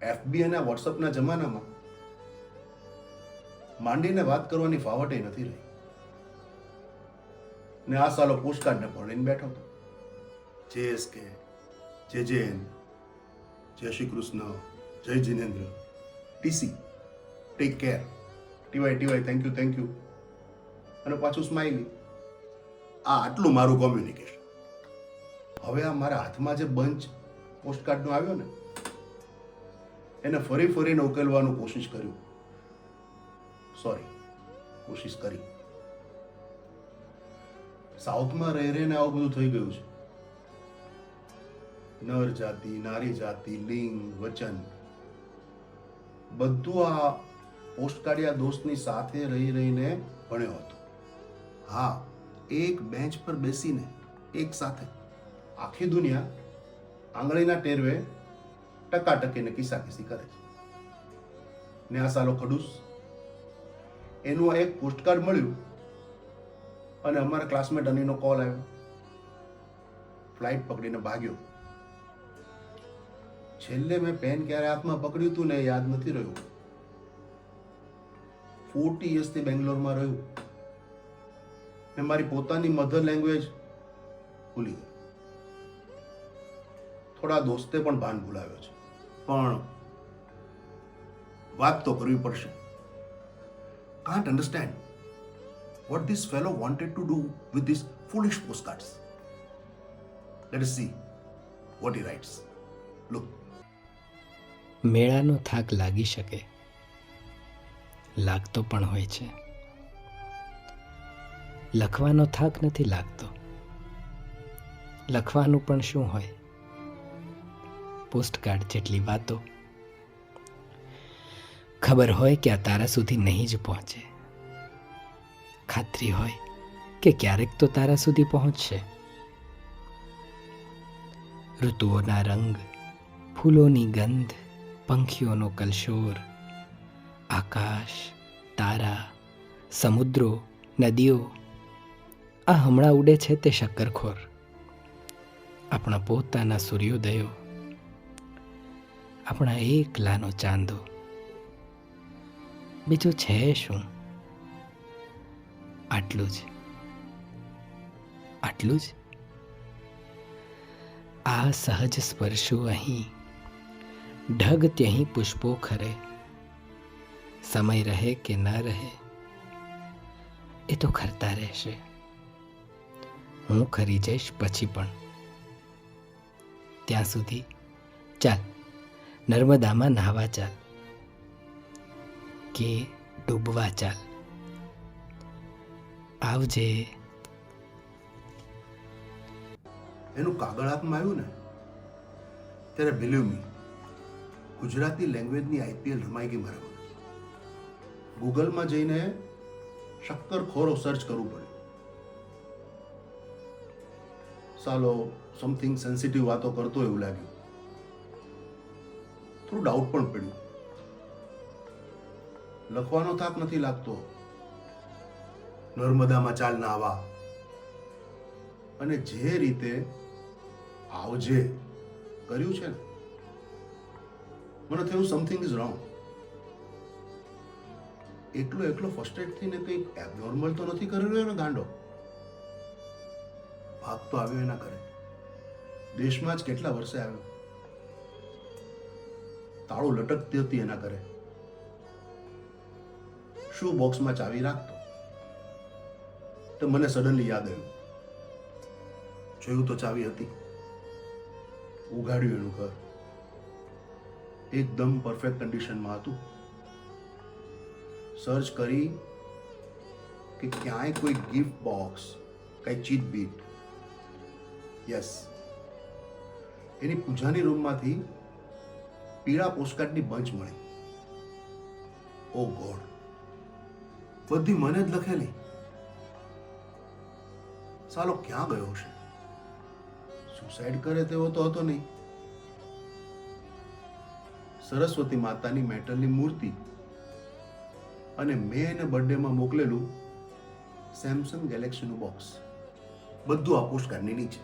FB અને વોટ્સઅપના જમાનામાં માંડીને વાત કરવાની ફાવટ નથી રહી. ને આ સાલો પોસ્ટકાર્ડને ભણીને બેઠો હતો. JSK, JJN, જય શ્રી કૃષ્ણ, જય Jinendra, TC, take care, TY thank you અને પાછું સ્માઇલી. આ આટલું મારું કોમ્યુનિકેશન. હવે આ મારા હાથમાં જે બંચ પોસ્ટકાર્ડનો આવ્યો ને, એને ફરીને ઉકેલવાનું કોશિશ કરી. સાઉથમાં રહીને આવું બધું થઈ ગયું છે. નર જાતિ, નારી જાતિ, લિંગ, વચન બધું આ પોસ્ટકાર્ડિયા દોસ્તની સાથે રહીને ભણ્યો હતો. હા, એક બેન્ચ પર બેસીને એક સાથે આખી દુનિયા આંગળીના ટેરવે ટકાટકીને કિસ્સાકીસી કરે છે. ને આ સાલો ખડૂસ એનું એક પોસ્ટકાર્ડ મળ્યું અને અમારા ક્લાસમેટ અનીનો કોલ આવ્યો. ફ્લાઇટ પકડીને ભાગ્યો. છેલ્લે મેં પેન ક્યારે હાથમાં પકડ્યું હતું ને યાદ નથી રહ્યું. 40 યર્સથી બેંગ્લોરમાં રહ્યું ને મારી પોતાની મધર લેંગ્વેજ ભૂલી ગયો. થોડા દોસ્તે પણ ભાન ભૂલાવ્યો છે, પણ વાત તો કરવી પડશે. Can't understand what this fellow wanted to do with these foolish postcards. Let us see what he writes. Look. મેળાનો થાક લાગી શકે, લાગતો પણ હોય છે. લખવાનો થાક નથી લાગતો. લખવાનું પણ શું હોય? પોસ્ટકાર્ડ જેટલી વાતો. ખબર હોય કે આ તારા સુધી નહીં જ પહોંચે. ખાતરી હોય કે ક્યારેક તો તારા સુધી પહોંચશે. ઋતુઓના રંગ, ફૂલોની ગંધ, પંખીઓનો કલશોર, આકાશ, તારા, સમુદ્રો, નદીઓ, આ હમણાં ઉડે છે તે શક્કરખોર. આપણા પોતાના સૂર્યોદયો, આપણા એકલાનો ચાંદો. બીજું છે શું? આટલું જ. આ સહજ સ્પર્શો અહીં, ઢગ ત્યહીં પુષ્પો ખરે. સમય રહે કે ન રહે એ તો ખરતા રહેશે. હું ખરી જઈશ પછી પણ. ત્યાં સુધી ચાલ નર્મદામાં નહાવા ચાલ કે ડૂબવા ચાલ. આવજે. એનું કાગળ હાથમાં આવ્યું ને ત્યારે બિલીવ મી, ગુજરાતી લેંગ્વેજની IPL રમાઈ ગઈ મારા વગર. ગૂગલમાં જઈને શક્કરખોરો સર્ચ કરવું પડ્યું. સાલો સમથિંગ સેન્સિટિવ વાતો કરતો એવું લાગ્યું. થોડું ડાઉટ પણ પડ્યું. લખવાનો થાક નથી લાગતો. નર્મદામાં ચાલ ના આવા અને જે રીતે આવજે કર્યું છે ને, મને થયું સમથિંગ ઇઝ રોંગ. એકલો ફર્સ્ટેડ થઈને કંઈક એબનોર્મલ તો નથી કરી રહ્યો ને ગાંડો. ભાગ તો આવ્યો એના ઘરે. દેશમાં જ કેટલા વર્ષે આવ્યો. તાળું લટકતી હતી એના ઘરે. શૂ બોક્સમાં ચાવી રાખતો. તો મને સડનલી યાદ આવ્યું. જોયું તો ચાવી હતી. ઉઘાડ્યું એનું ઘર. એકદમ પરફેક્ટ કન્ડિશનમાં હતું. સર્ચ કરી કે ક્યાંય કોઈ ગિફ્ટ બોક્સ, કઈ ચીટ બીટ. યસ, એની પૂજાની રૂમમાંથી પીળા પોસ્ટકાર્ડની બંચ મળી. ઓ ગોડ, બધી મને જ લખેલી. સાલો ક્યાં ગયો છે? સુસાઇડ કરે તેવો તો હતો નહીં. સરસ્વતી માતાની મેટલની મૂર્તિ અને મેં એને બર્થડેમાં મોકલેલું સેમસંગ ગેલેક્સીનું બોક્સ, બધું આ પોસ્ટકાર્ડની નીચે.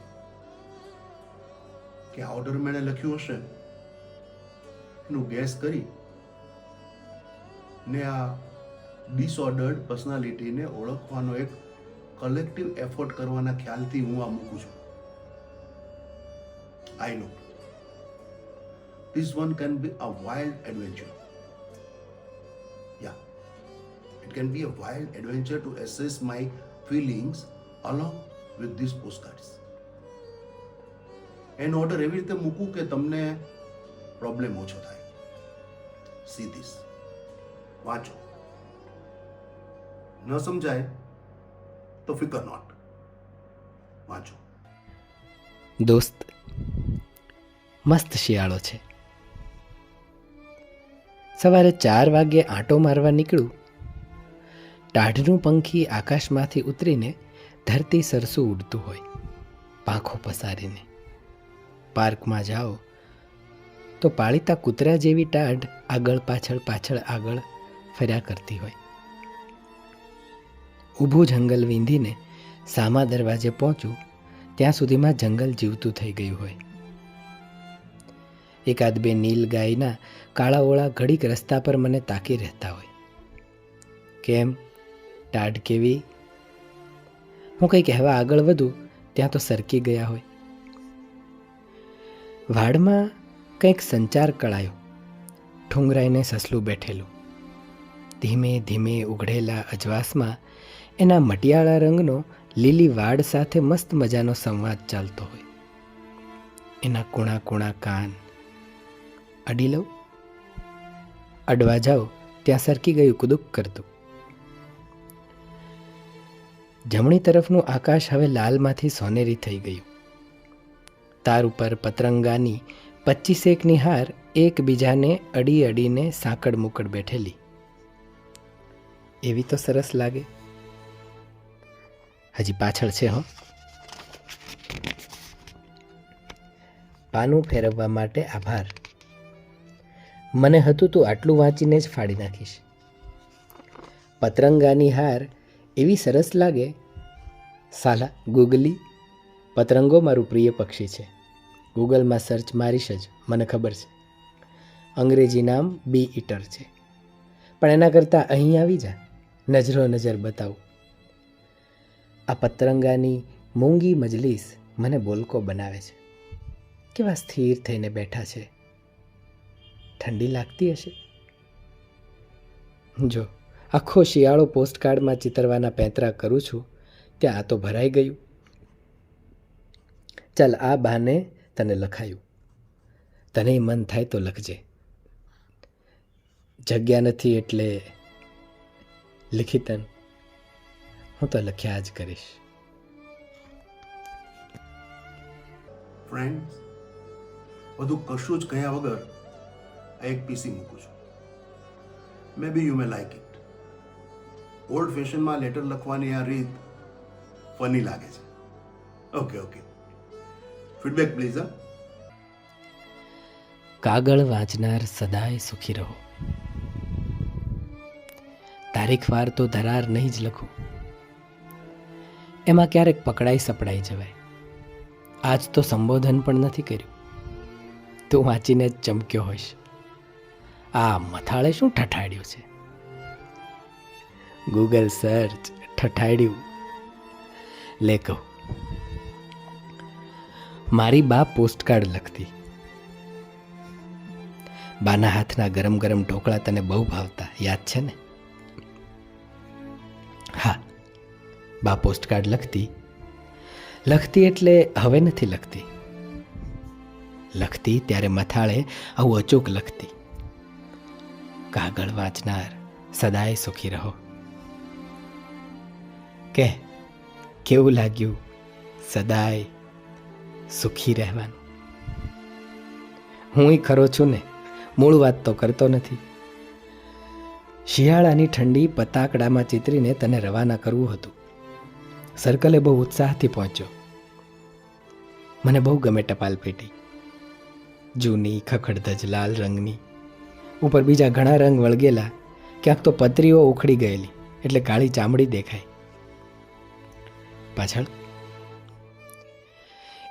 કે ઓર્ડર મેં લખ્યું હશે એનું ગેસ કરી ને આ ડિસઓર્ડર્ડ પર્સનાલિટીને ઓળખવાનો એક કલેક્ટિવ એફર્ટ કરવાના ખ્યાલથી હું આ મૂકું છું. આઈ નો this one can be a wild adventure. Yeah, it can be a wild adventure to assess my feelings along with these postcards. એનો ઓર્ડર એવી રીતે મૂકું કે તમને પ્રોબ્લેમ ઓછો થાય. See this. વાંચો. ન સમજાય તો ફિકર નોટ. વાંચો. દોસ્ત, મસ્ત શિયાળો છે. સવારે 4 વાગ્યે આંટો મારવા નીકળું, ટાઢનું પંખી આકાશમાંથી ઉતરીને ધરતી સરસું ઉડતું હોય, પાંખો પસારીને. પાર્કમાં જાઓ તો પાળીતા કૂતરા જેવી ટાઢ આગળ પાછળ આગળ ફર્યા કરતી હોય. ઊભું જંગલ વીંધીને સામા દરવાજે પહોંચું ત્યાં સુધીમાં જંગલ જીવતું થઈ ગયું હોય. એકાદ બે નીલ ગાયના કાળાઓળા ઘડીક રસ્તા પર મને તાકી રહેતા હોય. કેમ, ટાઢ કેવી? હું કંઈ કહેવા આગળ વધું ત્યાં તો સરકી ગયા હોય. વાડમાં કંઈક સંચાર કળાયો. ઠુંગરાઈને સસલું બેઠેલું. ધીમે ધીમે ઉઘડેલા અજવાસમાં એના મટિયાળા રંગનો લીલી વાડ સાથે મસ્ત મજાનો સંવાદ ચાલતો હોય. એના કૂણા કૂણા કાન. અડી લઉં? અડવા જાઓ ત્યાં સરકી ગયું કુદુક કરતું. જમણી તરફનું આકાશ હવે લાલમાંથી સોનેરી થઈ ગયું. તાર ઉપર પતરંગાની 25 હાર એકબીજાને અડી અડીને સાંકડ મુકડ બેઠેલી. એવી તો સરસ લાગે. હજી પાછળ છે હો. પાનું ફેરવવા માટે આભાર. મને હતું તું આટલું વાંચીને જ ફાડી નાખીશ. પતરંગાની હાર એવી સરસ લાગે. સાલા ગૂગલી. પતરંગો મારું પ્રિય પક્ષી છે. ગૂગલમાં સર્ચ મારીશ જ, મને ખબર છે. અંગ્રેજી નામ બી ઈટર છે. પણ એના કરતાં અહીં આવી જા, નજરો નજર બતાવું. આ પતરંગાની મૂંગી મજલીસ મને બોલકો બનાવે છે. કેવા સ્થિર થઈને બેઠા છે. ઠંડી લાગતી હશે. જો આખો શિયાળો પોસ્ટકાર્ડમાં ચિતરવાના પેંતરા કરું છું ત્યાં આ તો ભરાઈ ગયું. ચાલ, આ બહાને તને લખાયું. તને મન થાય તો લખજે. જગ્યા નથી એટલે લિખિતન હું તો લખ્યા જ કરીશ. ફ્રેન્ડ્સ, બધું કશું જ કહ્યા વગર આ એક પીસી મૂકું છું. May be you may like it. Old ફેશનમાં લેટર લખવાની આ રીત ફની લાગે છે. ઓકે. Feedback please. કાગળ વાંચનાર સદાય સુખી રહો. તારીખવાર તો ધરાર નહીં જ લખું. એમાં ક્યારેક પકડાઈ સપડાઈ જવાય. આજ તો સંબોધન પણ નથી કર્યું. તું વાંચીને જ ચમક્યો હોઈશ. આ મથાળે શું ઠઠાડ્યું છે? ગૂગલ સર્ચ ઠઠાડ્યું. લે કહું, મારી બા પોસ્ટકાર્ડ લખતી. બાના હાથના ગરમ ગરમ ઢોકળા તને બહુ ભાવતા, યાદ છે ને? હા, બા પોસ્ટકાર્ડ લખતી એટલે હવે નથી લખતી. લખતી ત્યારે મથાળે આવું અચૂક લખતી. કાગળ વાંચનાર સદાય સુખી રહો. કેવું લાગ્યું સદાય સુખી રહેવાનું? હું ખરો છું ને, મૂળ વાત તો કરતો નથી. શિયાળાની ઠંડી પતાકડામાં ચિતરીને તને રવાના કરવું હતું. સર્કલે બહુ ઉત્સાહથી પહોંચ્યો. મને બહુ ગમે ટપાલ પેટી. જૂની ખખડધજ લાલ રંગની, ઉપર બીજા ઘણા રંગ વળગેલા. ક્યાંક તો પતરીઓ ઉખડી ગયેલી એટલે કાળી ચામડી દેખાય. પાછળ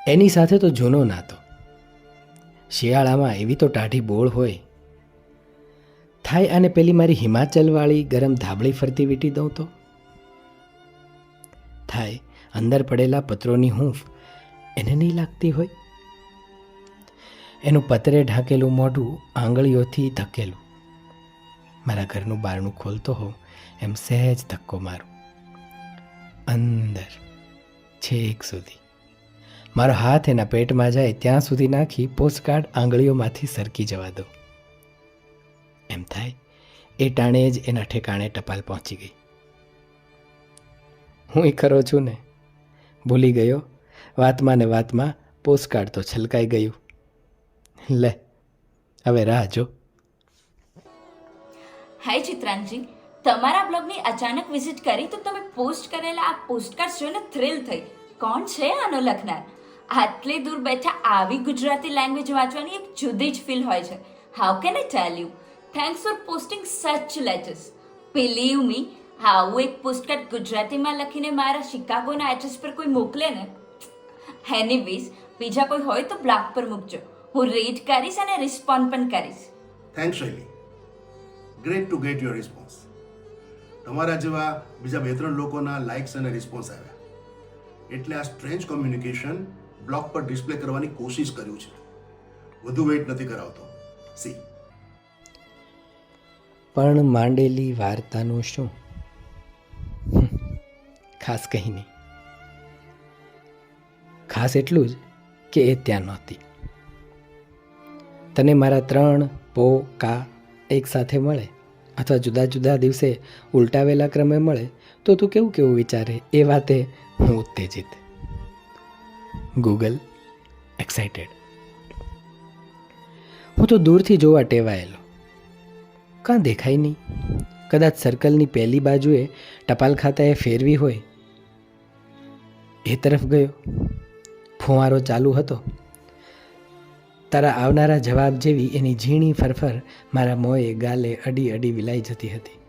એની સાથે તો જૂનો નાતો. શિયાળામાં એવી તો ટાઢી બોળ હોય થાય અને પેલી મારી હિમાચલવાળી ગરમ ધાબળી ફરતી વીંટી દઉં તો? થાય અંદર પડેલા પત્રોની હૂંફ એને નહીં લાગતી હોય? એનું પતરે ઢાંકેલું મોઢું આંગળીઓથી ધકેલું, મારા ઘરનું બારણું ખોલતો હોઉં એમ સહેજ ધક્કો મારું, અંદર છેક સુધી, મારો હાથ એના પેટમાં જાય ત્યાં સુધી નાખી પોસ્ટકાર્ડ આંગળીઓમાંથી સરકી જવા દઉં. એમ થાય એ ટાણે જ એના ઠેકાણે ટપાલ પહોંચી ગઈ. હું ખરો છું ને, ભૂલી ગયો વાતમાં ને વાતમાં પોસ્ટકાર્ડ તો છલકાઈ ગયું. લે હવે રાહ જો. હાય ચિત્રાંજી, તમારા બ્લોગની અચાનક વિઝિટ કરી તો તમે પોસ્ટ કરેલા આ પોસ્ટકાર્ડ જોઈને થ્રિલ થઈ. કોણ છે આનો લખનાર? આટલી દૂર બેઠા આવી ગુજરાતી લેંગ્વેજ વાંચવાની એક જુદી જ ફીલ હોય છે. How can I tell you? Thanks for posting such letters. Believe me, આવું એક પોસ્ટકાર્ડ ગુજરાતીમાં લખીને મારા શિકાગોના એડ્રેસ પર કોઈ મોકલે ને, એનીવેઝ બીજા કોઈ હોય તો બ્લોગ પર મૂકજો. હું રીડ કરીશ અને રિસ્પોન્ડ પણ કરીશ. થેન્ક્સ શૈલી, great two get your response. તમારા જેવા બીજા 2-3 લોકોના લાઇક્સ અને રિસ્પોન્સ આવ્યા એટલે આ સ્ટ્રેન્જ કોમ્યુનિકેશન બ્લોગ પર ડિસ્પ્લે કરવાની કોશિશ કર્યું છે. વધુ વેઇટ નથી કરાવતો. સી. પણ માંડેલી વાર્તાનું શું? ખાસ કંઈ નહીં. ખાસ એટલું જ કે એ ત્યાં નહોતી. તને મારા 3 પો કા એક સાથે મળે અથવા જુદા જુદા દિવસે ઉલટાવેલા ક્રમે મળે તો તું કેવું કેવું વિચારે એ વાતે હું ઉત્તેજિત. Google excited. હું તો દૂરથી જોવા ટેવાયેલો. કાં દેખાય નહીં? કદાચ સર્કલની પહેલી બાજુએ ટપાલ ખાતાએ ફેરવી હોય એ તરફ ગયો. ફુવારો ચાલુ હતો. તારા આવનારા જવાબ જેવી એની ઝીણી ફરફર મારા મોંએ ગાલે અડી અડી વિલાઈ જતી હતી.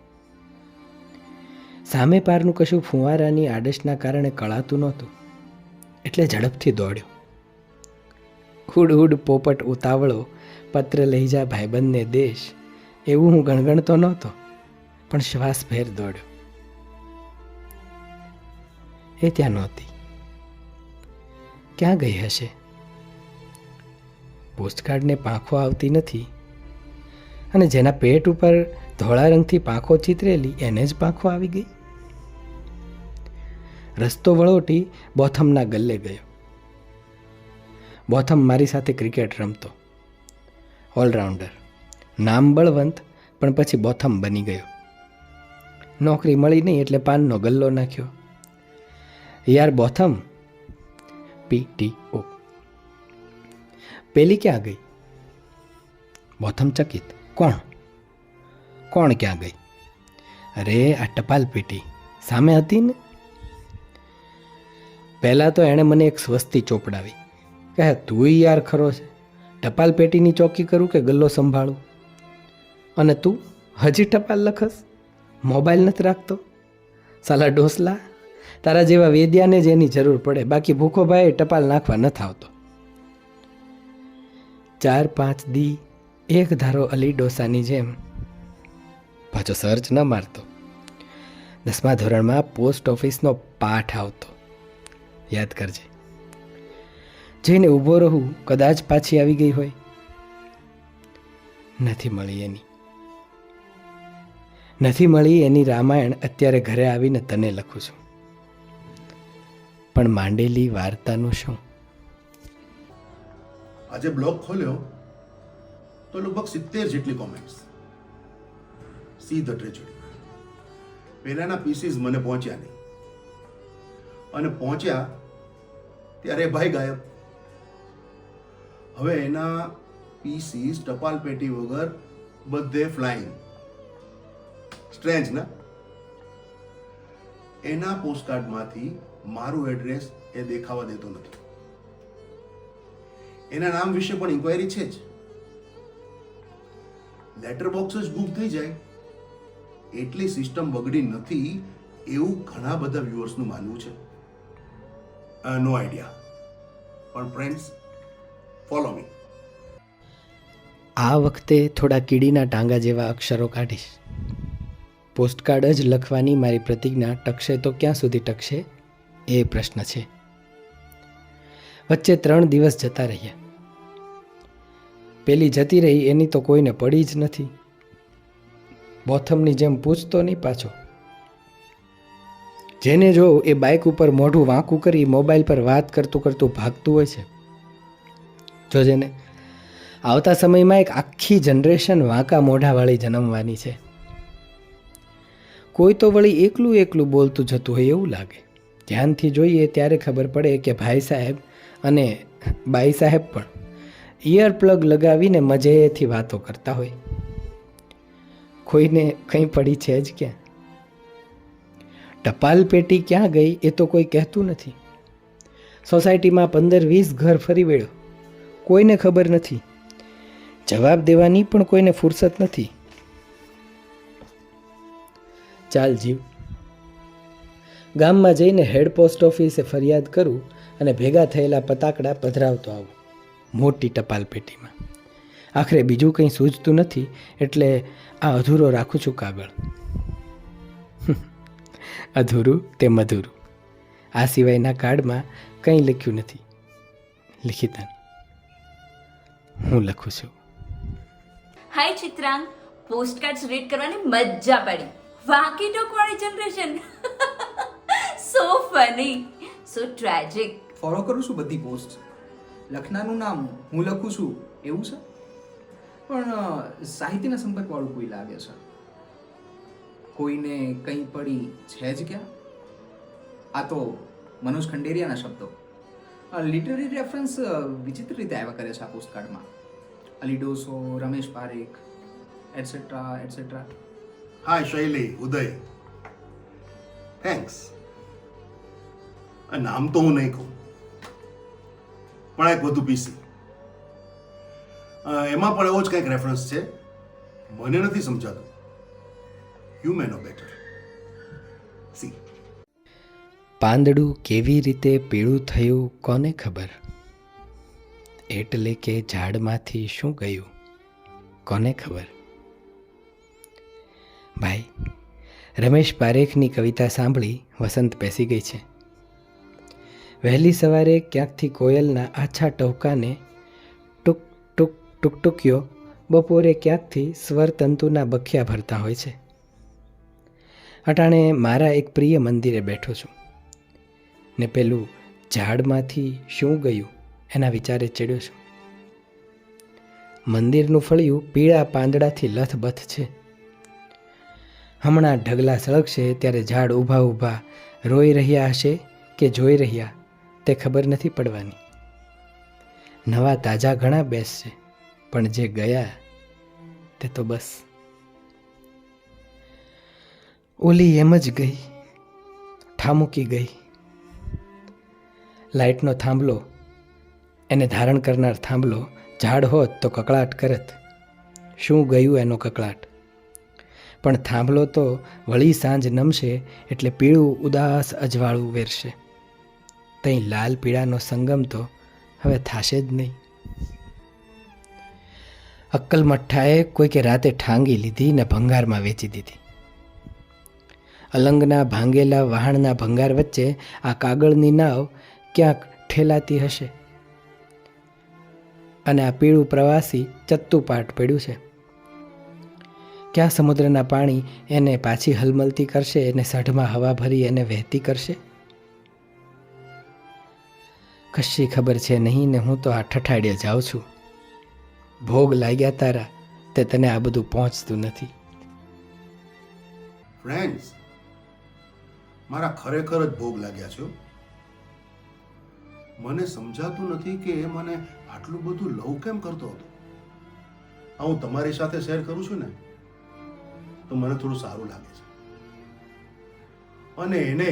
સામે પારનું કશું ફુવારાની આડશના કારણે કળાતું નહોતું એટલે ઝડપથી દોડ્યો. હુડ હુડ પોપટ ઉતાવળો પત્ર લઈ જા ભાઈબંધને દેશ, એવું હું ગણગણતો નહોતો પણ શ્વાસભેર દોડ્યો. એ ત્યાં નહોતી. ક્યાં ગઈ હશે? પોસ્ટકાર્ડને પાંખો આવતી નથી અને જેના પેટ ઉપર ધોળા રંગથી પાંખો ચિતરેલી એને જ પાંખો આવી ગઈ. રસ્તો વળોટી બોથમના ગલ્લે ગયો. બોથમ મારી સાથે ક્રિકેટ રમતો. ઓલરાઉન્ડર, નામ બળવંત પણ પછી બોથમ બની ગયો. નોકરી મળી નહીં એટલે પાનનો ગલ્લો નાખ્યો. યાર બોથમ, PTO. પેલી ક્યાં ગઈ? બોથમ ચકિત. કોણ ક્યાં ગઈ? અરે આ ટપાલ પેટી સામે હતી ને. પહેલાં તો એણે મને એક સ્વસ્તી ચોપડાવી. કહે તું યાર ખરો છે, ટપાલ પેટીની ચોકી કરું કે ગલ્લો સંભાળું? અને તું હજી ટપાલ લખસ? મોબાઈલ નથી રાખતો? સાલા ડોસલા, તારા જેવા વેદ્યાને જ એની જરૂર પડે, બાકી ભૂખો ભાઈ ટપાલ નાખવા નથી આવતો. 4-5 દી એક ધારો અલી ડોસાની જેમ પાછો સર્ચ ન મારતો. 10મા ધોરણમાં પોસ્ટ ઓફિસનો પાઠ આવતો, યાદ કરજે. જઈને ઊભો રહું, કદાચ પાછી આવી ગઈ હોય. નથી મળી એની રામાયણ અત્યારે ઘરે આવીને તને લખું છું. પણ માંડેલી વાર્તાનું શું? આજે બ્લોગ ખોલ્યો તો લગભગ 70 જેટલી કોમેન્ટ્સ. See the tragedy. પહેલાના પીસીસ મને પહોંચ્યા નહીં અને પહોંચ્યા ત્યારે ભાઈ ગાયબ. હવે એના પીસીસ ટપાલ પેટી વગર બધે ફ્લાઇંગ. સ્ટ્રેન્જ ના? એના પોસ્ટકાર્ડમાંથી મારું એડ્રેસ એ દેખાવા દેતો નથી. એના નામ વિશે પણ ઇન્ક્વાયરી છે જ. લેટર બોક્સ જ બુક થઈ જાય એટલી સિસ્ટમ બગડી નથી એવું ઘણા બધા વ્યુઅર્સનું માનવું છે. નો આઈડિયા. પણ ફ્રેન્ડ્સ, ફોલો મી. આ વખતે થોડા કીડીના ટાંગા જેવા અક્ષરો કાઢીશ. પોસ્ટકાર્ડ જ લખવાની મારી પ્રતિજ્ઞા ટકશે તો ક્યાં સુધી ટકશે એ પ્રશ્ન છે. વચ્ચે 3 દિવસ જતા રહ્યા. પેલી જતી રહી એની તો કોઈને પડી જ નથી. બોથમની જેમ પૂછતો નહીં પાછો. જેને જો એ બાઇક ઉપર મોઢું વાંકું કરી મોબાઈલ પર વાત કરતું કરતું ભાગતું હોય છે. જો જેને આવતા સમયમાં એક આખી જનરેશન વાંકા મોઢાવાળી જન્મવાની છે. કોઈ તો વળી એકલું એકલું બોલતું જતું હોય એવું લાગે. ધ્યાનથી જોઈએ ત્યારે ખબર પડે કે ભાઈ સાહેબ અને બાઈ સાહેબ પણ ઇયર પ્લગ લગાવીને મજેથી વાતો કરતા હોય. કોઈને કંઈ પડી છે જ ક્યાં. ટપાલ પેટી ક્યાં ગઈ એ તો કોઈ કહેતું નથી. સોસાયટીમાં 15-20 ઘર ફરી વળ્યો, કોઈને ખબર નથી. જવાબ દેવાની પણ કોઈને ફુરસત નથી. ચાલ જીવ, ગામમાં જઈને હેડ પોસ્ટ ઓફિસે ફરિયાદ કરું અને ભેગા થયેલા પતાકડા પધરાવતો આવું મોટી ટપાલ પેટીમાં. આખરે બીજું કંઈ સૂઝતું નથી એટલે આ અધૂરો રાખું છું કાગળ. અધૂરું તે મધુરું. આ સિવાયના કાર્ડમાં કંઈ લખ્યું નથી. લિખિતન હું લખું છું. હાય ચિત્રાંગ, પોસ્ટકાર્ડ્સ રીડ કરવાની મજા પડી. વાકી ટોક વાળી જનરેશન. સો ફની, સો ટ્રેજિક. ફોલો કરું છું બધી પોસ્ટ. લખનારનું નામ હું લખું છું એવું છે, પણ સાહિત્યના સંપર્કવાળું કોઈ લાગે છે. કોઈને કંઈ પડી છે જ ક્યાં. આ તો મનોજ ખંડેરિયાના શબ્દો. લિટરરી રેફરન્સ વિચિત્ર રીતે આવ્યા કરે છે આ પોસ્ટકાર્ડમાં. Ali Doso, Ramesh Parekh, etcetera etcetera. Hi Shaili, Uday, thanks. આ નામ તો હું નહીં કહું, પણ એક વધુ પીસી. એમાં પણ એવો જ કંઈક રેફરન્સ છે. મને નથી સમજાતું. You may know better. See, પાંદડું કેવી રીતે પીળું થયું કોને ખબર. એટલે કે ઝાડમાંથી શું ગયું કોને ખબર. ભાઈ, રમેશ પારેખની કવિતા સાંભળી વસંત બેસી ગઈ છે. વહેલી સવારે ક્યાંકથી કોયલના આછા ટહુકાને ટુક ટુક ટુકટુકીઓ બપોરે ક્યાંકથી સ્વરતંતુના બખિયા ભરતા હોય છે. અટાણે મારા એક પ્રિય મંદિરે બેઠો છું ને પેલું ઝાડમાંથી શું ગયું એના વિચારે ચડ્યો છું. મંદિરનું ફળિયું પીળા પાંદડાથી લથબથ છે. હમણાં ઢગલા સળગશે ત્યારે ઝાડ ઊભા ઊભા રોઈ રહ્યા હશે કે જોઈ રહ્યા તે ખબર નથી પડવાની. નવા તાજા ઘણા બેસશે, પણ જે ગયા તે તો બસ. ઓલી એમ જ ગઈ, ઠામુકી ગઈ. લાઇટનો થાંભલો, એને ધારણ કરનાર થાંભલો ઝાડ હોત તો કકળાટ કરત. શું ગયું એનો કકળાટ. પણ થાંભલો તો વળી સાંજ નમશે એટલે પીળું ઉદાસ અજવાળું વેરશે. તઈ લાલ પીળાનો સંગમ તો હવે થાશે જ નહીં. અક્કલ મઠ્ઠાએ કોઈકે રાતે ઠાંગી લીધી ને ભંગારમાં વેચી દીધી. અલંગના ભાંગેલા વહાણના ભંગાર વચ્ચે આ કાગળની નાવ ક્યાંક ઠેલાતી હશે અને આ પીળું પ્રવાસી ચત્તુપાટ પડ્યું છે. ક્યાં સમુદ્રના પાણી એને પાછી હલમલતી કરશે, એને સઢમાં હવા ભરી એને વહેતી કરશે. કશી ખબર છે નહીં ને હું તો આ ઠઠાડીએ જાઉં છું. ભોગ લાગ્યા તારા તે તને આ બધું પહોંચતું નથી. ફ્રેન્ડ્સ, મારા ખરેખર જ ભોગ લાગ્યા છો. મને સમજાતું નથી કે એ મને આટલું બધું લવ કેમ કરતો હતો. આ હું તમારી સાથે શેર કરું છું ને તો મને થોડું સારું લાગે છે. અને એને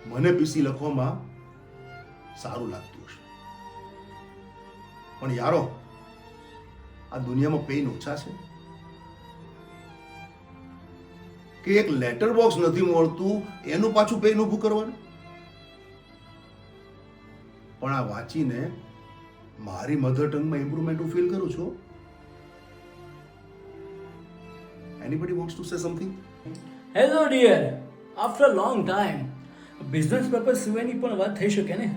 મને પીસી લખવામાં સારું લાગતું હશે. પણ યારો, આ દુનિયામાં પેઇન ઓછા છે કે એક લેટર બોક્સ નથી મળતું એનું પાછું પેઇન ઊભું કરવાનું. પણ આ વાંચીને મારી મધર ટંગમાં ઇમ્પ્રુવમેન્ટ હું ફીલ કરું છું. Anybody wants to say something? Hello dear, after long time business purpose સિવાયની પણ વાત થઈ શકે ને.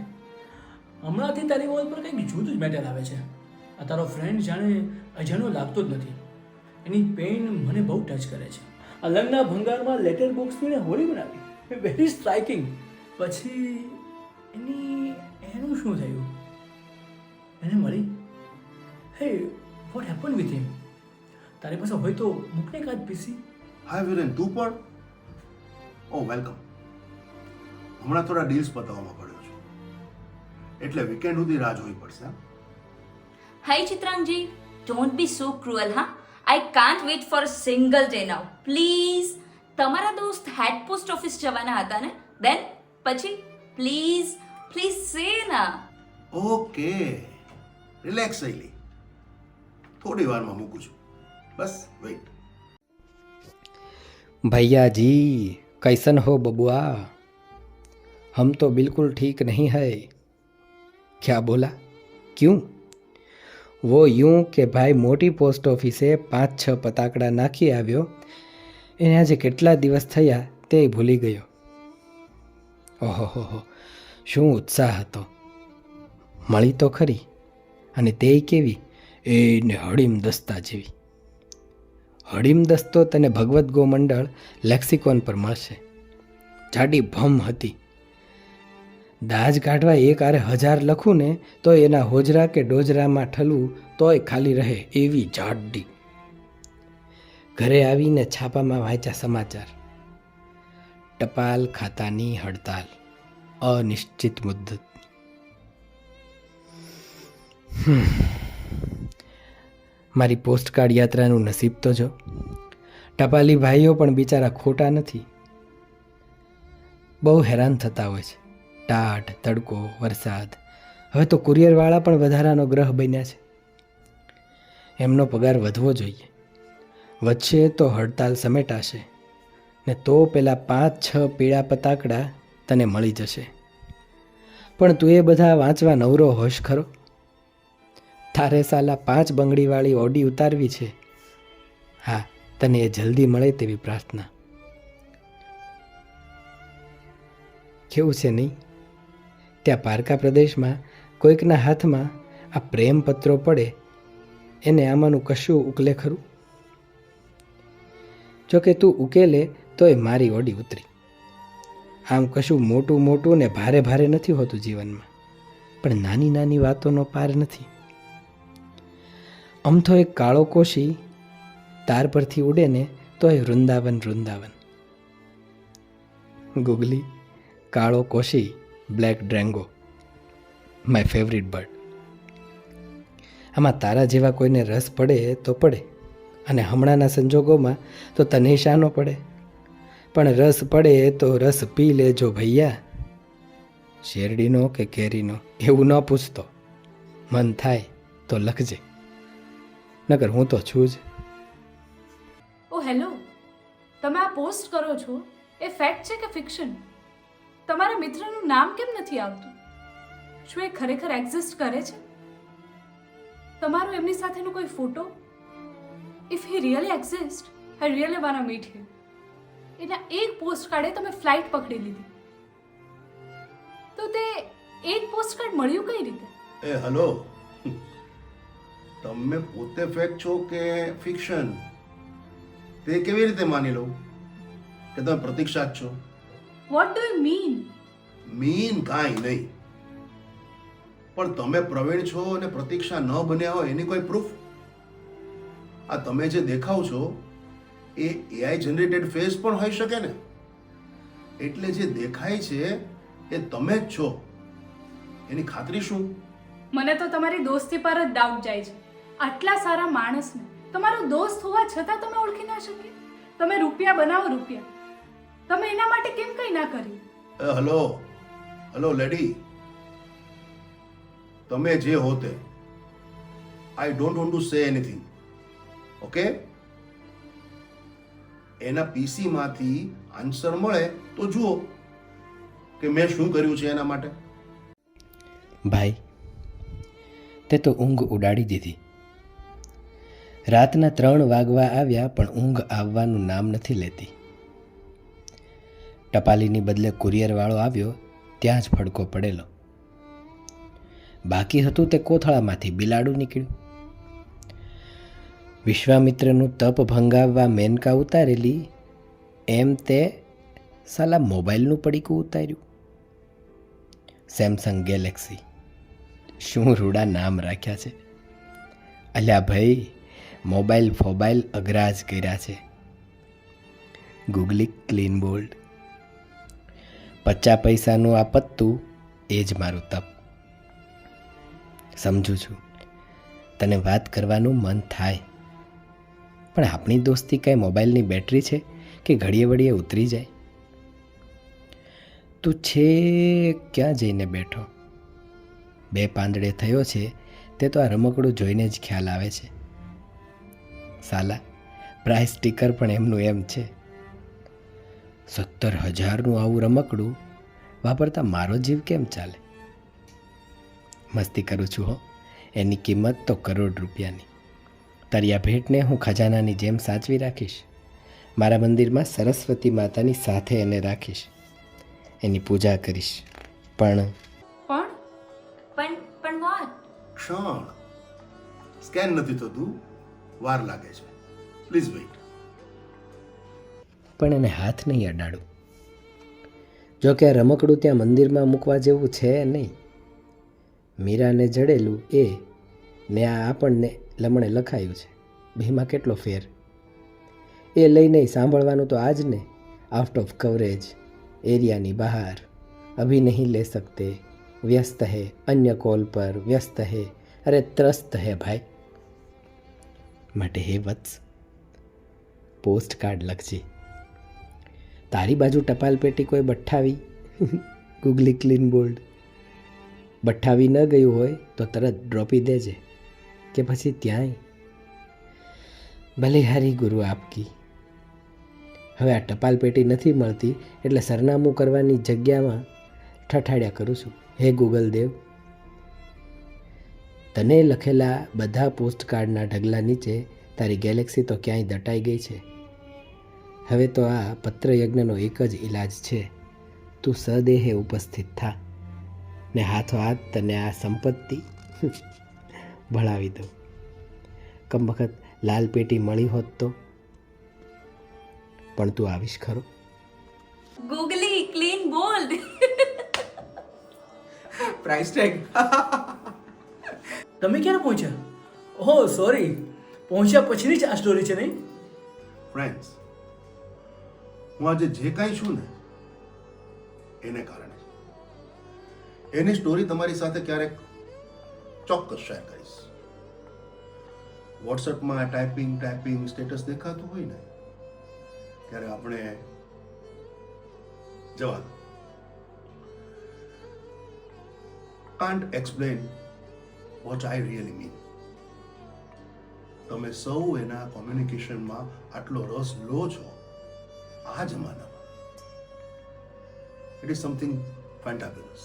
હમણાંથી તારી વોલ પર કંઈક જુદું જ મેટર આવે છે. આ તારો ફ્રેન્ડ જાણે અજાણ્યો લાગતો જ નથી. એની પેઇન મને બહુ ટચ કરે છે. આ લગ્નના ભંગારમાં લેટર બોક્સની હોળી બનાવી, વેરી સ્ટ્રાઇકિંગ. પછી એનું શું થયું? એને મળી? હે, વોટ હેપન વિથ હિમ? તારી પાસે હોય તો મૂકને કાચ પીસી. હાય વિરેન, તું પણ? ઓ વેલકમ. હમણાં થોડા ડીલ્સ પતાવવામાં પડ્યો છું, એટલે વીકેન્ડ સુધી રાહ જોવી પડશે. હા? હાય ચિત્રાંગજી, ડોન્ટ બી સો ક્રુઅલ હા. I can't weight for a single day now please. તમારા દોસ્ત હેડ પોસ્ટ ઓફિસ જવાના હતા ને? દેન પછી પ્લીઝ પ્લીઝ સે ના. ઓકે, રિલેક્સ શૈલી, થોડી વારમાં મૂકું છું. બસ વેઇટ. भैया जी कैसन हो बबुआ? हम तो बिल्कुल ठीक नहीं है. क्या बोला? क्यों? वो यूं કે ભાઈ મોટી પોસ્ટ ઓફિસે 5-6 પતાકડા નાખી આવ્યો. એને આજે કેટલા દિવસ થયા તે ભૂલી ગયો. ઓહો, શું ઉત્સાહ હતો! મળી તો ખરી, અને તે કેવી? એને હળીમ દસ્તા જેવી. હળીમ દસ્તો તને ભગવદ્ ગોમંડળ લેક્સિકોન પર મળશે. જાડી ભમ હતી. દાજ કાઢવા એક આરે 1000 લખું ને તો એના હોજરા કે ડોજરામાં ઠલવું તોય ખાલી રહે એવી જાડી. ઘરે આવીને છાપામાં વાંચ્યા સમાચાર. ટપાલ ખાતાની હડતાલ, અનિશ્ચિત મુદ્દત. મારી પોસ્ટકાર્ડ યાત્રાનું નસીબ તો જો. ટપાલી ભાઈઓ પણ બિચારા ખોટા નથી. બહુ હેરાન થતા હોય છે. ટાઢ, તડકો, વરસાદ. હવે તો કુરિયરવાળા પણ વધારાનો ગ્રહ બન્યા છે. એમનો પગાર વધવો જોઈએ. વધશે તો હડતાલ સમેટાશે ને તો પેલા 5-6 પીળા પતાકડા તને મળી જશે. પણ તું એ બધા વાંચવા નવરો હોશ ખરો? તારે સાલા 5 બંગડીવાળી ઓડી ઉતારવી છે. હા, તને એ જલ્દી મળે તેવી પ્રાર્થના. કેવું છે નહીં? ત્યાં પારકા પ્રદેશમાં કોઈકના હાથમાં આ પ્રેમ પત્રો પડે એને આમાંનું કશું ઉકલે ખરું? જોકે તું ઉકેલે તોય મારી ઓડી ઉતરી. આમ કશું મોટું મોટું ને ભારે ભારે નથી હોતું જીવનમાં, પણ નાની નાની વાતોનો પાર નથી. અમથો એક કાળો કોશી તાર પરથી ઉડે ને તોય વૃંદાવન વૃંદાવન. ગુગલી, કાળો કોશી, બ્લેક ડ્રેંગો, માય ફેવરિટ બર્ડ. આમાં તારા જેવા કોઈને રસ પડે તો પડે, અને હમણાંના સંજોગોમાં તો તને શાનો પડે. પણ રસ પડે તો રસ પી લેજો ભૈયા. શેરડીનો કે કેરીનો એવું ન પૂછતો. મન થાય તો લખજે, નકર હું તો છું જ. ઓ હેલો, તમે આ પોસ્ટ કરો છો એ ફેક્ટ છે કે ફિક્શન? તમારા મિત્રનું નામ કેમ નથી આવતું? શું એ ખરેખર એક્ઝિસ્ટ કરે છે? તમારો એમની સાથેનો કોઈ photo? If he really exist, I really wanna meet him. એના એક પોસ્ટ કાર્ડે તમે ફ્લાઇટ પકડી લીધી, તો તે એક પોસ્ટ કાર્ડ મળ્યું કઈ રીતે? એ હલો, તમે પોતે ફેક્ટ છો કે ફિક્શન તે કેવી રીતે માની લઉં કે તમે પ્રતીક્ષા જ છો? What do you mean? Mean કાંઈ નહીં, પણ તમે પ્રવીણ છો અને પ્રતીક્ષા ન બન્યા હોય એની કોઈ પ્રૂફ? આ તમે જે દેખાવ છો એ એઆઈ જનરેટેડ ફેસ પણ હોઈ શકે ને. એટલે જે દેખાય છે એ તમે જ છો એની ખાતરી શું? મને તો તમારી દોસ્તી પર જ ડાઉટ જાય છે. આટલા સારા માણસને તમારો દોસ્ત હોવા છતાં તમે ઓળખી ના શક્યા. તમે રૂપિયા બનાવો રૂપિયા, તમે એના માટે કેમ કંઈ ના કર્યું? હલો લેડી, તમે જે હોતે, I don't want to say anything, okay? એના પીસી માંથી આન્સર મળે તો જુઓ કે મેં શું કર્યું છે એના માટે. ભાઈ, તે તો ઊંઘ ઉડાડી દીધી. રાતના 3 વાગવા આવ્યા પણ ઊંઘ આવવાનું નામ નથી લેતી. ટપાલીની બદલે કુરિયરવાળો આવ્યો ત્યાં જ ફડકો પડેલો. બાકી હતું તે કોથળામાંથી બિલાડું નીકળ્યું. વિશ્વામિત્રનું તપ ભંગાવવા મેનકા ઉતારેલી એમ તે સાલા મોબાઈલનું પડીકું ઉતાર્યું. Samsung Galaxy. શું રૂડા નામ રાખ્યા છે. અલ્યા ભાઈ, મોબાઈલ ફોબાઈલ અઘરા જ કર્યા છે. ગૂગલી ક્લીન બોલ્ડ. 50 પૈસાનું આ પત્તું એ જ મારું તપ. સમજું છું તને વાત કરવાનું મન થાય, પણ આપણી દોસ્તી કાંઈ મોબાઈલની બેટરી છે કે ઘડીએ વળીએ ઉતરી જાય? તું છે ક્યાં જઈને બેઠો? 2 પાંદડે થયો છે તે તો આ રમકડું જોઈને જ ખ્યાલ આવે છે. સાલા પ્રાઇસ સ્ટીકર પણ એમનું એમ છે. 17,000નું આવું રમકડું વાપરતા મારો જીવ કેમ ચાલે? મસ્તી કરું છું હો, એની કિંમત તો કરોડ રૂપિયાની. તારી આ ભેટને હું ખજાનાની જેમ સાચવી રાખીશ. મારા મંદિરમાં સરસ્વતી માતાની સાથે એને રાખીશ. એની પૂજા કરીશ. પણ વોટ? ક્ષણ સ્કેન નથી થતું, વાર લાગે છે. Please wait. પણ એને હાથ નહીં અડાડું. જો કે આ રમકડું ત્યાં મંદિરમાં મૂકવા જેવું છે નહીં. મીરાને જડેલું એ ને આ આપણને લમણે લખાયું છે, બેમાં કેટલો ફેર. એ લઈ નહીં સાંભળવાનું તો આજ ને. આઉટ ઓફ કવરેજ, એરિયાની બહાર, અભી નહીં લે સકતે, વ્યસ્ત હે, અન્ય કોલ પર વ્યસ્ત હે, અરે ત્રસ્ત હે ભાઈ. માટે હે વત્સ, પોસ્ટ કાર્ડ લખજે. તારી બાજુ ટપાલ પેટી કોઈ બઠ્ઠાવી ગૂગલી ક્લીન બોલ્ડ બઠ્ઠાવી ન ગયું હોય તો તરત ડ્રોપી દેજે, કે પછી ત્યાંય ભલે હારી ગુરુ આપકી. હવે આ ટપાલ પેટી નથી મળતી એટલે સરનામું કરવાની જગ્યામાં ઠઠાડ્યા કરું છું. હે ગૂગલ દેવ, તને લખેલા બધા પોસ્ટકાર્ડના ઢગલા નીચે તારી ગેલેક્સી તો ક્યાંય દટાઈ ગઈ છે. હવે તો આ પત્રયજ્ઞનો એક જ ઈલાજ છે, તું સદેહે ઉપસ્થિત થા ને હાથોહાથ તને આ સંપત્તિ ભળાવી દો. કમ વખત લાલ પેટી મળી હોત તો. પણ તું આવીશ ખરો? ગૂગલી ક્લીન બોલ્ડ. Price tag. તમે ક્યારે પહોંચ્યા? ઓહ સોરી, પહોંચ્યા પછીની જ આ સ્ટોરી છે નહીં? ફ્રેન્ડ્સ, હું આજે જે કાંઈ છું ને એને કારણે છે. એની સ્ટોરી તમારી સાથે ક્યારેક ચોક્કસ શેર કરીશ. વોટ્સએપમાં ટાઈપિંગ સ્ટેટસ દેખાતું હોય ને ત્યારે આપણે જવા દો. Can't explain what I really mean. તમે સૌ એના કોમ્યુનિકેશનમાં આટલો રસ લો છો આ જમાનામાં. It is something fantabulous.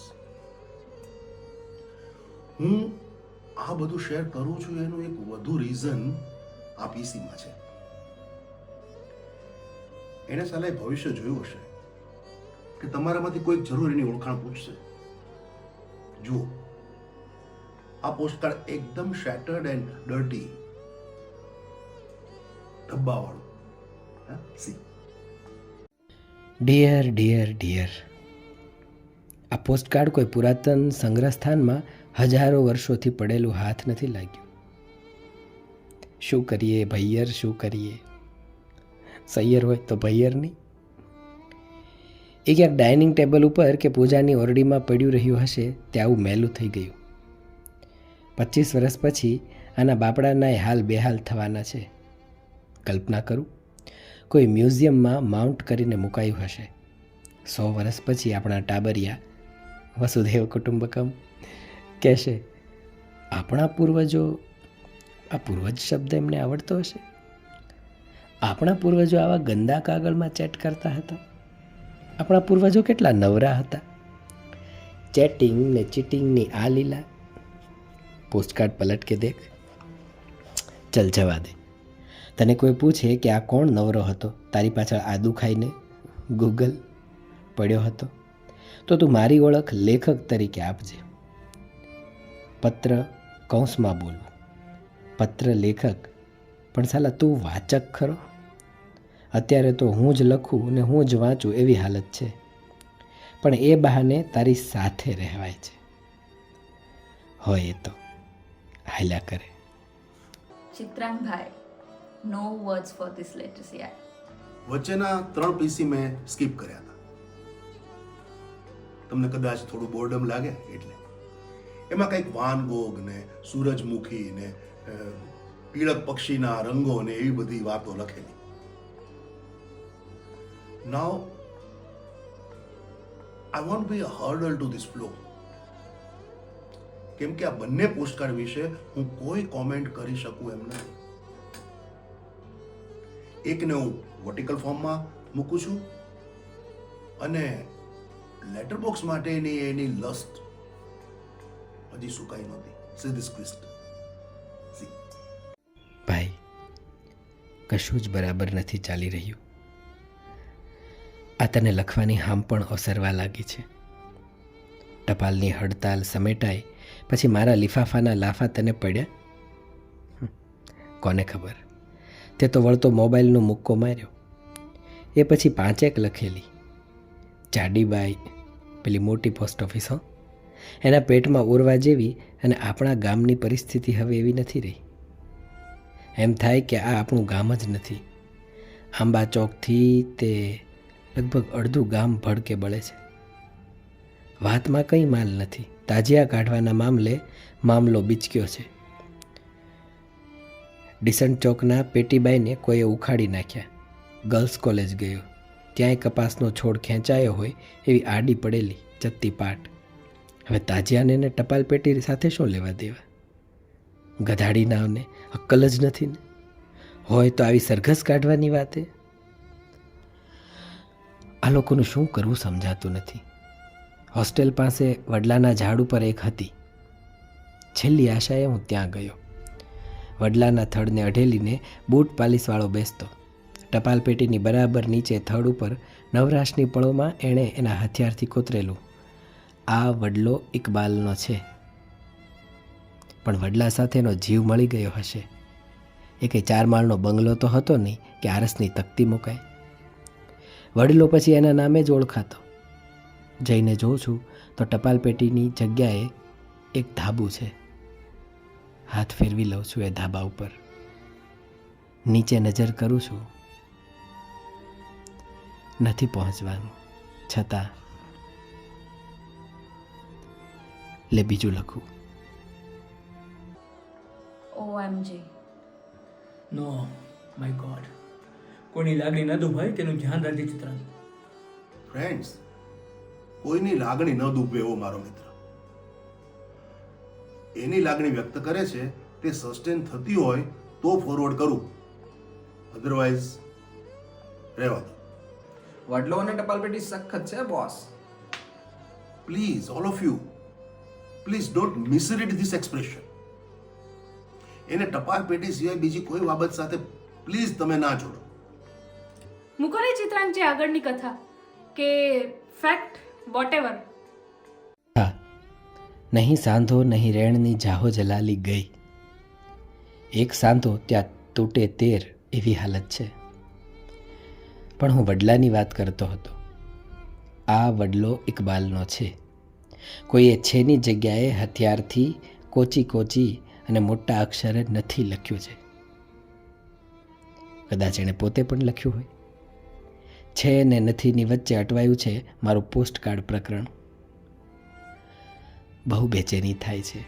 હું આ બધું શેર કરું છું એનું એક વધુ રીઝન આ પીસીમાં છે. એને સાલા ભવિષ્ય જોયું હશે કે તમારામાંથી કોઈ જરૂર એની ઓળખાણ પૂછશે. જુઓ, આ પોસ્ટકાર્ડ એકદમ શેટર્ડ એન્ડ ડર્ટી, ડબ્બાવાળું. સી ડિયર ડિયર ડિયર, આ પોસ્ટકાર્ડ કોઈ પુરાતન સંગ્રહસ્થાનમાં હજારો વર્ષોથી પડેલું હાથ નથી લાગ્યું. શું કરીએ ભૈયર, શું કરીએ? સૈયર હોય તો ભૈયર નહીં. એ ક્યાંક ડાઇનિંગ ટેબલ ઉપર કે પૂજાની ઓરડીમાં પડ્યું રહ્યું હશે તે આવું મેલું થઈ ગયું. 25 વર્ષ પછી આના બાપડાના હાલ બેહાલ થવાના છે. કલ્પના કરું, કોઈ મ્યુઝિયમમાં માઉન્ટ કરીને મુકાયું હશે. 100 વર્ષ પછી આપણા ટાબરિયા વસુધૈવ કુટુંબકમ કહેશે, આપણા પૂર્વજો, આ પૂર્વજ શબ્દ એમને આવડતો હશે? આપણા પૂર્વજો આવા ગંદા કાગળમાં ચેટ કરતા હતા? આપણા પૂર્વજો કેટલા નવરા હતા? ચેટિંગ ને ચીટિંગની આ લીલા પોસ્ટકાર્ડ પલટ કે દેખ. ચલ જવા દે. તને કોઈ પૂછે કે આ કોણ નવરો હતો તારી પાછળ આદુ ખાઈને ગૂગલ પડ્યો હતો, તો તું મારી ઓળખ લેખક તરીકે આપજે. પત્ર કૌંસમાં બોલવું, પત્ર લેખક, પણ સાલા તું વાચક ખરો? અત્યારે તો હું જ લખું ને હું જ વાંચું એવી હાલત છે, પણ એ બહાને તારી સાથે રહેવાય છે. હોય એ તો હાલ્યા કરે. ચિત્રાંગભાઈ, નો વર્ડ્સ ફોર ધીસ લેટર્સ યાર. વચ્ચેના 3 પીસી મેં સ્કીપ કર્યા હતા. તમને કદાચ થોડું બોર્ડમ લાગે એટલે. એમાં કંઈક વાન ગોગ ને સૂરજમુખી ને પીળક પક્ષીના રંગો ને એવી બધી વાતો લખેલી. Now I won't be a hurdle to this flow, કેમ કે આ બંને પોસ્ટકાર્ડ વિશે હું કોઈ કોમેન્ટ કરી શકું એમ નથી. એકને હું વર્ટિકલ ફોર્મમાં મૂકું છું અને લેટર બોક્સ માટેની એની લસ્ટ હજી સુકાઈ નહોતી. See this ક્વિસ્ટ. સી ભાઈ, કશું જ બરાબર નથી ચાલી રહ્યું. આ તને લખવાની હામ પણ ઓસરવા લાગી છે. ટપાલની હડતાલ સમેટાઈ પછી મારા લિફાફાના લાફા તને પડ્યા? કોને ખબર, તે તો વળતો મોબાઈલનો મુક્કો માર્યો. એ પછી 5 લખેલી જાડીબાઈ, પેલી મોટી પોસ્ટ ઓફિસ, હો, એના પેટમાં ઉરવા જેવી. અને આપણા ગામની પરિસ્થિતિ હવે એવી નથી રહી. એમ થાય કે આ આપણું ગામ જ નથી. આંબા ચોકથી તે લગભગ અડધું ગામ ભડકે બળે છે. વાતમાં કંઈ માલ નથી. તાજિયા કાઢવાના મામલો બીચક્યો છે. ડિસન્ટ ચોકના પેટીબાઈને કોઈએ ઉખાડી નાખ્યા. ગર્લ્સ કોલેજ ગયો, ત્યાંય કપાસનો છોડ ખેંચાયો હોય એવી આડી પડેલી ચત્તી પાટ. હવે તાજિયાને ને ટપાલ પેટી સાથે શું લેવા દેવા? ગધાડી નાવને અક્કલ જ નથી ને. હોય તો આવી સરઘસ કાઢવાની વાતે. આ લોકોનું શું કરવું સમજાતું નથી. હોસ્ટેલ પાસે વડલાના ઝાડ ઉપર એક હતી. છેલ્લી આશાએ હું ત્યાં ગયો. વડલાના થડને અઢેલીને બૂટ પાલિશવાળો બેસતો. ટપાલ પેટીની બરાબર નીચે થડ ઉપર નવરાશની પળોમાં એણે એના હથિયારથી કોતરેલું, આ વડલો ઇકબાલનો છે. પણ વડલા સાથેનો જીવ મળી ગયો હશે. એ કંઈ 4 માળનો બંગલો તો હતો નહીં કે આરસની તકતી મુકાય. વડલો પછી એના નામે જ ઓળખાતો. જઈને જોઉં છું તો ટપાલ પેટીની જગ્યાએ એક ધાબુ છે. હાથ ફેરવી લઉં છું એ ધાબા ઉપર. નીચે નજર કરું છું, નથી પહોંચવાનું. છતાં લે બીજું લખું. OMG. નો માય ગોડ, કોઈની લાગણી ન દુભાય તેનું ધ્યાન રાખજે ચિત્રાંગ. ફ્રેન્ડ્સ, કોઈની લાગણી ન દુભે એવો મારો મિત્ર. એની લાગણી વ્યક્ત કરે છે તે સસ્ટેન થતી હોય તો ફોરવર્ડ કરું, અધરવાઇઝ રહેવા દો. વડલો અને ટપાલ પેટી સખત છે boss. Please all of you, please don't misread this expression. એને ટપાલ પેટી સિવાય બીજી કોઈ બાબત સાથે પ્લીઝ તમે ના જોડો. મૂકો ને ચિત્રાંગજી આગળની કથા કે ફેક્ટ વોટેવર. હા, નહીં સાંધો નહીં રેણની જાહો જલાલી ગઈ. એક સાંધો ત્યાં તૂટે 13 એવી હાલત છે. પણ હું વડલાની વાત કરતો હતો. આ વડલો ઇકબાલનો છે. કોઈએ છેની જગ્યાએ હથિયારથી કોચી અને મોટા અક્ષરે નથી લખ્યું છે. કદાચ એણે પોતે પણ લખ્યું હોય. છે ને નથીની વચ્ચે અટવાયું છે મારું પોસ્ટકાર્ડ પ્રકરણ. બહુ બેચેની થાય છે,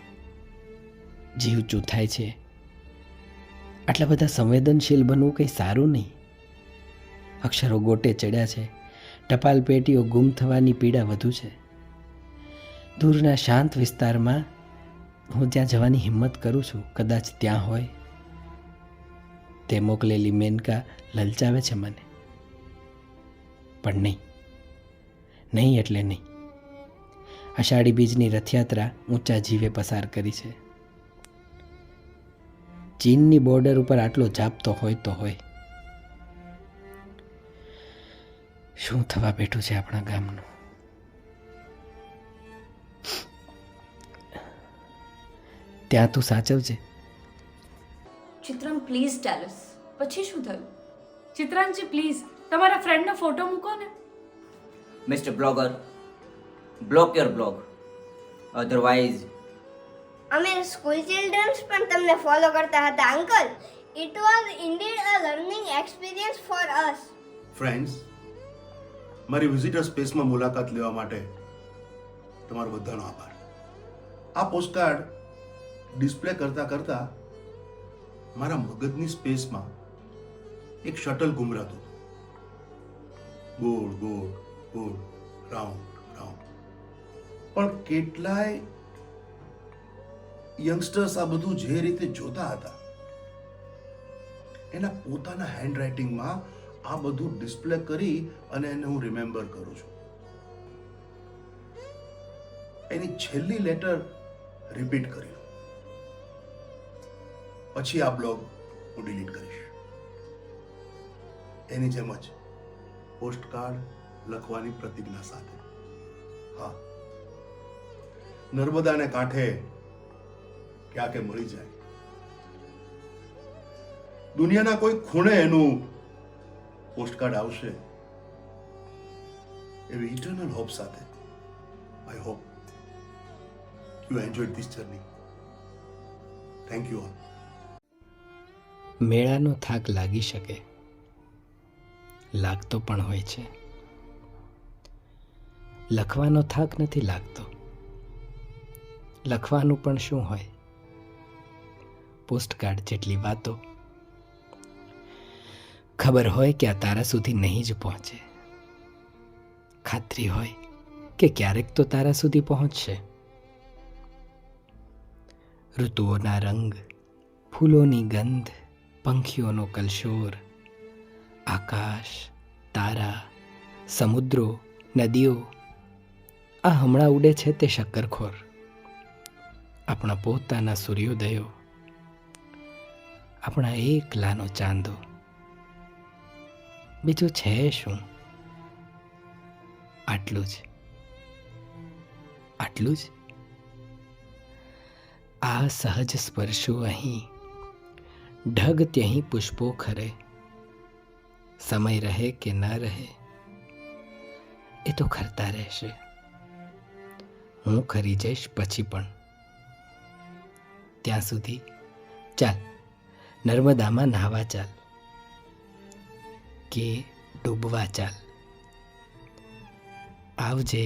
જીવ ચૂથાય છે. આટલા બધા સંવેદનશીલ બનવું કંઈ સારું નહીં. અક્ષરો ગોટે ચડ્યા છે. ટપાલ પેટીઓ ગુમ થવાની પીડા વધુ છે. દૂરના શાંત વિસ્તારમાં હું જ્યાં જવાની હિંમત કરું છું, કદાચ ત્યાં હોય. તે મોકલેલી મેનકા લલચાવે છે મને. પણ નહીં એટલે નહીં. અષાઢી બીજની રથયાત્રા ઊંચા જીવે પસાર કરી છે. ચીનની બોર્ડર ઉપર આટલો ચાપતો હોય તો હોય. શું થવા બેઠું છે આપણા ગામનું? ત્યાં તું સાચવજે. ચિત્રમ પ્લીઝ ટેલ અસ, પછી શું થયું? ચિત્રાંશજી પ્લીઝ તમારા ફ્રેન્ડનો ફોટો મૂકો ને. Mr. Blogger, block your blog. Otherwise, અમે સ્કૂલ ચિલ્ડ્રન્સ પણ તમને ફોલો કરતા હતા uncle. It was indeed a learning experience for us. Friends, મારી વિઝિટર સ્પેસમાં મુલાકાત લેવા માટે તમારો બધાનો આભાર. આ પોસ્ટકાર્ડ ડિસ્પ્લે કરતા કરતા મારા મગજની સ્પેસમાં એક શટલ ઘૂમરાતું હતું. ગોળ ગોળ ગોળ, રાઉન્ડ રાઉન્ડ. પણ કેટલાય યંગસ્ટર્સ આ બધું જે રીતે જોતા હતા એના પોતાના હેન્ડરાઇટિંગમાં આ બધું ડિસ્પ્લે કરી અને એને હું રિમેમ્બર કરું છું. એની છેલ્લી લેટર રિપીટ કરી લો. પછી આ બ્લોગ હું ડિલીટ કરીશ. એની જેમ જ પોસ્ટકાર્ડ લખવાની પ્રતિજ્ઞા સાથે. હા, નર્મદાને કાંઠે ક્યાંકે મળી જાય, દુનિયાના કોઈ ખૂણે એનું પોસ્ટકાર્ડ આવશે એવી ઇટર્નલ હોપ સાથે. I hope you enjoyed this journey. Thank you all. મેળાનો થાક લાગી શકે, લાગતો પણ હોય છે. લખવાનો થાક નથી લાગતો. લખવાનું પણ શું હોય? પોસ્ટકાર્ડ જેટલી વાતો. ખબર હોય કે આ તારા સુધી નહીં જ પહોંચે. ખાતરી હોય કે ક્યારેક તો તારા સુધી પહોંચશે. ઋતુઓના રંગ, ફૂલોની ગંધ, પંખીઓનો કલશોર, આકાશ, તારા, સમુદ્રો, નદીઓ, આ હમણાં ઉડે છે તે શક્કરખોર. આપણા પોતાના સૂર્યોદયો, આપણા એકલાનો ચાંદો. બીજું છે શું? આટલું જ, આટલું જ. આ સહજ સ્પર્શો અહીં, ઢગ ત્યહીં પુષ્પો ખરે. સમય રહે કે ન રહે એ તો ખરતા રહેશે. હું ખરી જઈશ પછી પણ. ત્યાં સુધી ચાલ નર્મદામાં નહાવા ચાલ કે ડૂબવા ચાલ. આવજે.